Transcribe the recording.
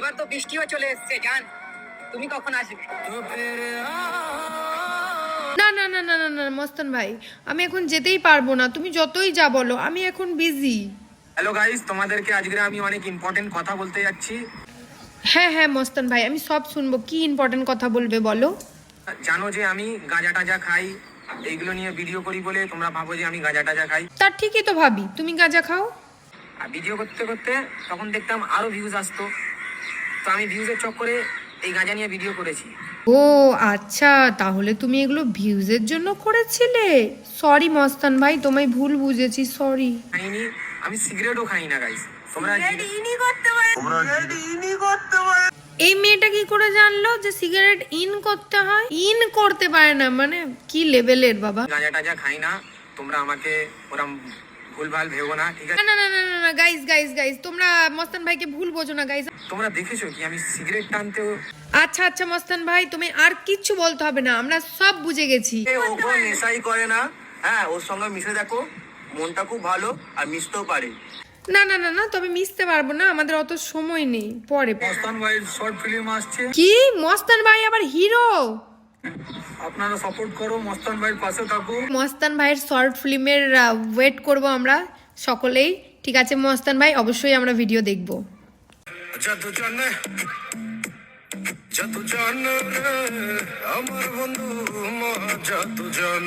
এবার তো বৃষ্টিও চলে এসেছে জান, তুমি কখন আসবে? না না না না না না মস্তান ভাই, আমি এখন যেতেই পারবো না, তুমি যতই যা বলো, আমি এখন বিজি। হ্যালো গাইস, তোমাদেরকে আজকে আমি অনেক ইম্পর্টেন্ট কথা বলতে যাচ্ছি। হ্যাঁ হ্যাঁ মস্তান ভাই, আমি সব শুনবো, কি ইম্পর্টেন্ট কথা বলবে বলো। জানো যে আমি গাঁজা টাজা খাই, এইগুলো নিয়ে ভিডিও করি বলে তোমরা ভাবো যে আমি গাঁজা টাজা খাই। তার ঠিকই তো ভাবি, তুমি গাঁজা খাও। আর ভিডিও করতে করতে তখন দেখতাম আরো ভিউজ আসতো, তো আমি ভিউজের চক্করে এই গাঁজা নিয়ে ভিডিও করেছি। ও আচ্ছা, তাহলে তুমি এগুলো ভিউজের জন্য করেছিলে। সরি মস্তান ভাই, তোমায় ভুল বুঝেছি, সরি। খাইনি, আমি সিগারেটও খাই না গাইস। তোমরা এই মেয়েটা কি করে জানলো যে সিগারেট ইন করতে হয়? ইন করতে পারে না মানে কি লেভেলের বাবা। গাঁজা টাজা খাই না, তোমরা আমাকে ওরম ভুলভাল ভেবো না, ঠিক আছে? না না না না না গাইস গাইস গাইস, তোমরা মস্তান ভাইকে ভুল বোঝো না গাইস। তোমরা দেখেছো কি আমি সিগারেট টানতেও? আচ্ছা আচ্ছা মস্তান ভাই, তুমি আর কিচ্ছু বলতে হবে না, আমরা সব বুঝে গেছি। ও কোনো নেশাই করে না। হ্যাঁ, ওর সঙ্গে মিশে দেখো, মনটা খুব ভালো আর মিশতেও পারে। না না না না, তবে মিশতে পারবো না, আমাদের অত সময় নেই, পরে। মস্তান ভাইয়ের শর্ট ফিল্ম আসছে, কি মস্তান ভাই আবার হিরো? আপনারা সাপোর্ট করো, মস্তান ভাইয়ের পাশে থাকো। মস্তান ভাইয়ের শর্ট ফিল্মের ওয়েট করব আমরা সকলেই, ঠিক আছে মস্তান ভাই, অবশ্যই আমরা ভিডিও দেখব। যত জান আমার বন্ধু যত জান